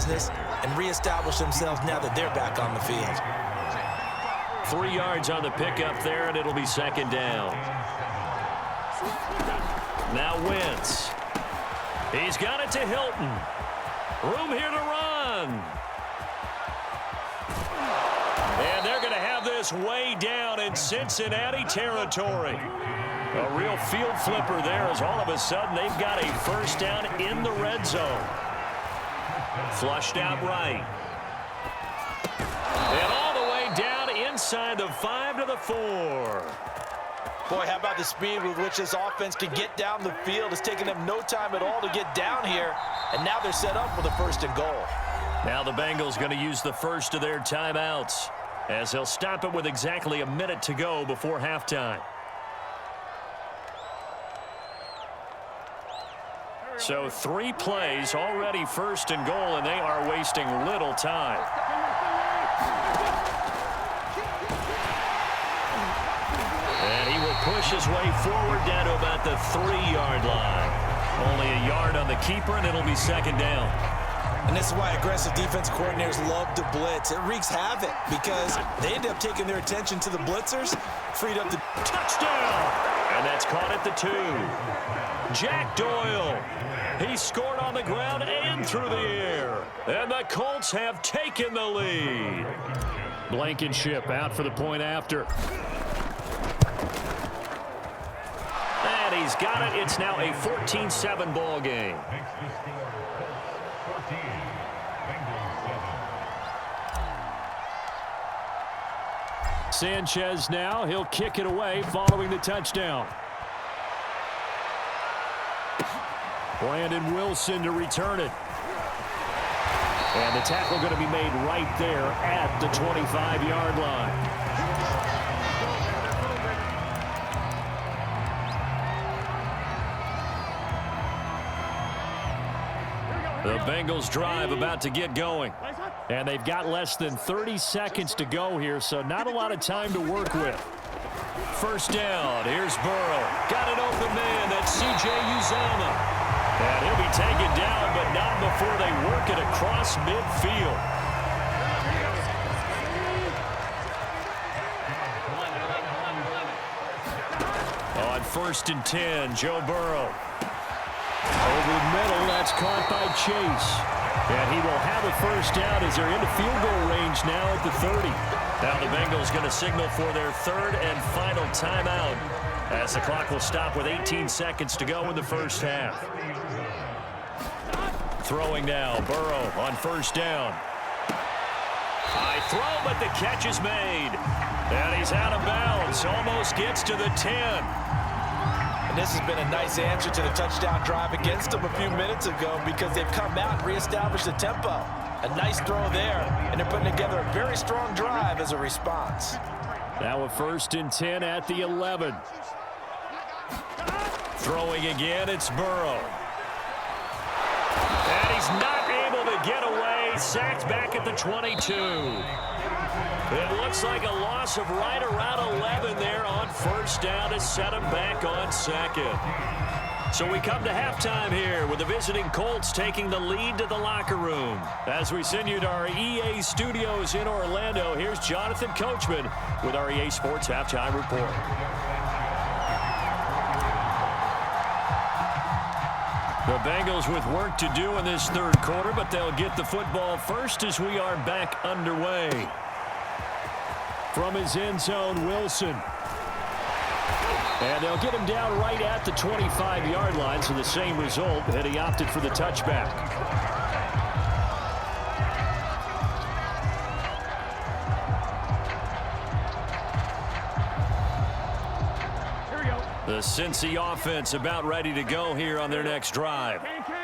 business and reestablish themselves now that they're back on the field. 3 yards on the pickup there, and it'll be second down. Now Wentz. He's got it to Hilton. Room here to run. And they're going to have this way down in Cincinnati territory. A real field flipper there as all of a sudden they've got a first down in the red zone. Flushed out right. And all the way down inside the 5 to the 4. Boy, how about the speed with which this offense can get down the field? It's taken them no time at all to get down here, and now they're set up for the first and goal. Now the Bengals going to use the first of their timeouts as they'll stop it with exactly a minute to go before halftime. So 3 plays already first and goal, and they are wasting little time. And he will push his way forward down to about the 3-yard line. Only a yard on the keeper, and it'll be second down. And this is why aggressive defense coordinators love to blitz. It wreaks havoc because they end up taking their attention to the blitzers, freed up the touchdown. And that's caught at the 2. Jack Doyle. He scored on the ground and through the air. And the Colts have taken the lead. Blankenship out for the point after. And he's got it. It's now a 14-7 ball game. Sanchez now. He'll kick it away following the touchdown. Brandon Wilson to return it. And the tackle going to be made right there at the 25-yard line. The Bengals drive about to get going. And they've got less than 30 seconds to go here, so not a lot of time to work with. First down. Here's Burrow. Got an open man. That's C.J. Uzomah. And he'll be taken down, but not before they work it across midfield. On 1st and 10, Joe Burrow. Over the middle, that's caught by Chase. And he will have a first down as they're into field goal range now at the 30. Now the Bengals going to signal for their 3rd and final timeout as the clock will stop with 18 seconds to go in the first half. Throwing now, Burrow on 1st down. High throw, but the catch is made. And he's out of bounds, almost gets to the 10. And this has been a nice answer to the touchdown drive against them a few minutes ago because they've come out and reestablished the tempo. A nice throw there, and they're putting together a very strong drive as a response. Now a 1st and 10 at the 11. Throwing again, it's Burrow. And he's not able to get away. Sacked back at the 22. It looks like a loss of right around 11 there on 1st down to set him back on 2nd. So we come to halftime here with the visiting Colts taking the lead to the locker room. As we send you to our EA studios in Orlando, here's Jonathan Coachman with our EA Sports Halftime Report. The Bengals with work to do in this 3rd quarter, but they'll get the football first as we are back underway. From his end zone, Wilson. And they'll get him down right at the 25-yard line, so the same result, and he opted for the touchback. The Cincy offense about ready to go here on their next drive.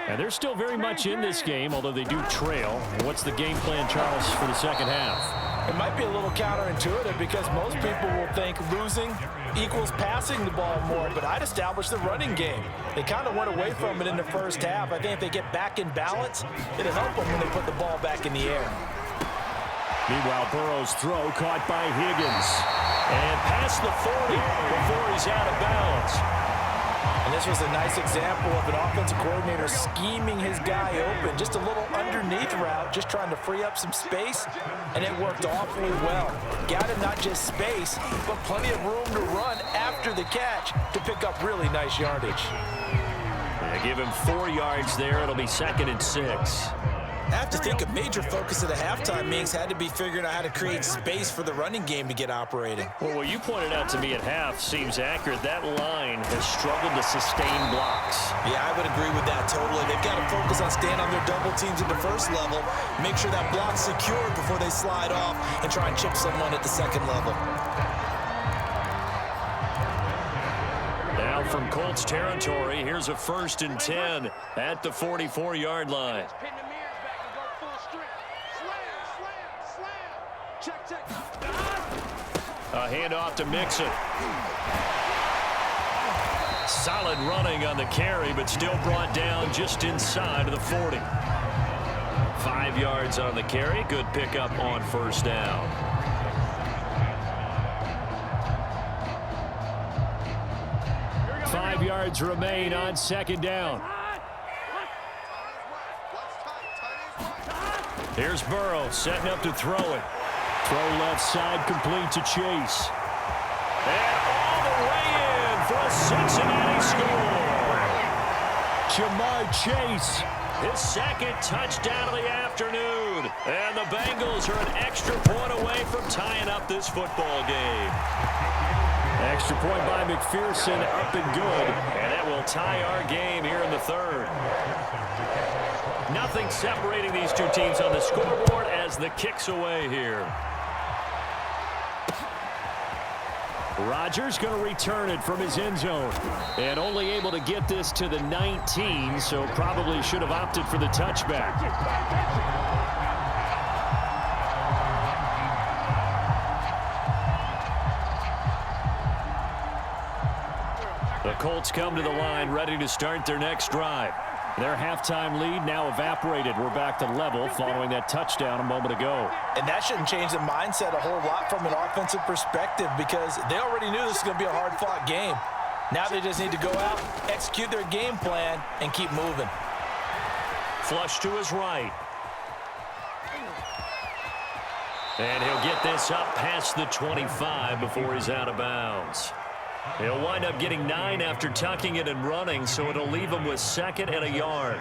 And they're still very much in this game, although they do trail. What's the game plan, Charles, for the second half? It might be a little counterintuitive because most people will think losing equals passing the ball more, but I'd establish the running game. They kind of went away from it in the first half. I think if they get back in balance, it'll help them when they put the ball back in the air. Meanwhile, Burrow's throw caught by Higgins. And past the 40 before he's out of bounds. And this was a nice example of an offensive coordinator scheming his guy open. Just a little underneath route, just trying to free up some space, and it worked awfully well. Got him not just space, but plenty of room to run after the catch to pick up really nice yardage. Give him 4 yards there. It'll be 2nd and 6. I have to think a major focus of the halftime meetings had to be figuring out how to create space for the running game to get operating. Well, what you pointed out to me at half seems accurate. That line has struggled to sustain blocks. Yeah, I would agree with that totally. They've got to focus on staying on their double teams at the first level, make sure that block's secured before they slide off and try and chip someone at the second level. Now from Colts territory, here's a 1st and 10 at the 44-yard line. A handoff to Mixon. Solid running on the carry, but still brought down just inside of the 40. 5 yards on the carry. Good pickup on 1st down. Five yards remain on 2nd down. Here's Burrow setting up to throw it. Throw left side, complete to Chase. And all the way in for a Cincinnati score. Jamar Chase, his 2nd touchdown of the afternoon. And the Bengals are an extra point away from tying up this football game. Extra point by McPherson, up and good. And that will tie our game here in the 3rd. Nothing separating these two teams on the scoreboard as the kick's away here. Rodgers going to return it from his end zone. And only able to get this to the 19, so probably should have opted for the touchback. The Colts come to the line, ready to start their next drive. Their halftime lead now evaporated. We're back to level following that touchdown a moment ago. And that shouldn't change the mindset a whole lot from an offensive perspective because they already knew this was going to be a hard-fought game. Now they just need to go out, execute their game plan, and keep moving. Flush to his right. And he'll get this up past the 25 before he's out of bounds. He'll wind up getting 9 after tucking it and running, so it'll leave him with 2nd and a yard.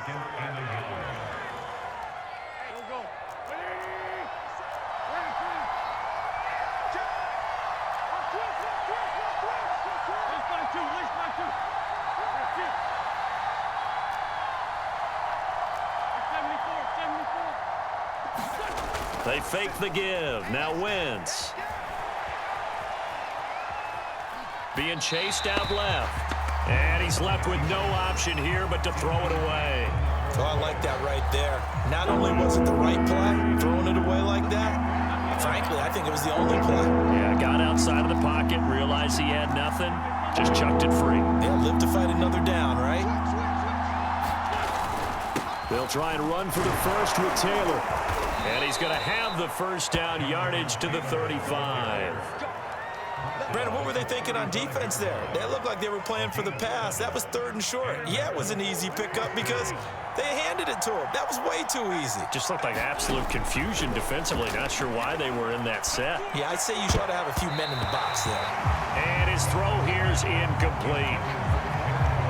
They fake the give. Now Wentz. Being chased out left. And he's left with no option here but to throw it away. Oh, I like that right there. Not only was it the right play, throwing it away like that, frankly, I think it was the only play. Yeah, got outside of the pocket, realized he had nothing, just chucked it free. Yeah, live to fight another down, right? They'll try and run for the first with Taylor. And he's going to have the 1st down yardage to the 35. Brandon, what were they thinking on defense there? They looked like they were playing for the pass. That was 3rd and short. Yeah, it was an easy pickup because they handed it to him. That was way too easy. Just looked like absolute confusion defensively. Not sure why they were in that set. Yeah, I'd say you should have a few men in the box there. And his throw here's incomplete.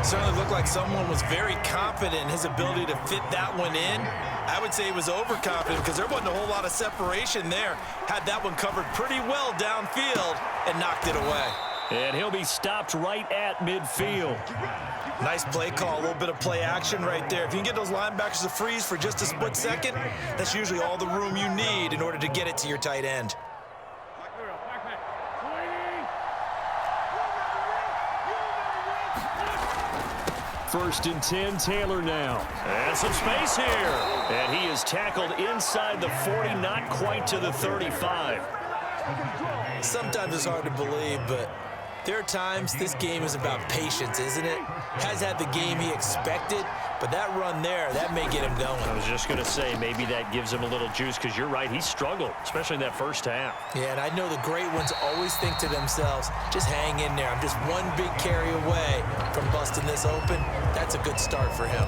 Certainly looked like someone was very confident in his ability to fit that one in. I would say he was overconfident because there wasn't a whole lot of separation there. Had that one covered pretty well downfield and knocked it away. And he'll be stopped right at midfield. Nice play call, a little bit of play action right there. If you can get those linebackers to freeze for just a split second, that's usually all the room you need in order to get it to your tight end. First and 10, Taylor now. And some space here. And he is tackled inside the 40, not quite to the 35. Sometimes it's hard to believe, but there are times this game is about patience, isn't it? Has had the game he expected, but that run there, that may get him going. I was just going to say, maybe that gives him a little juice because you're right, he struggled, especially in that first half. Yeah, and I know the great ones always think to themselves, just hang in there. I'm just one big carry away from busting this open. That's a good start for him.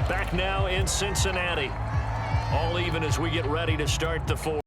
Back now in Cincinnati. All even as we get ready to start the fourth.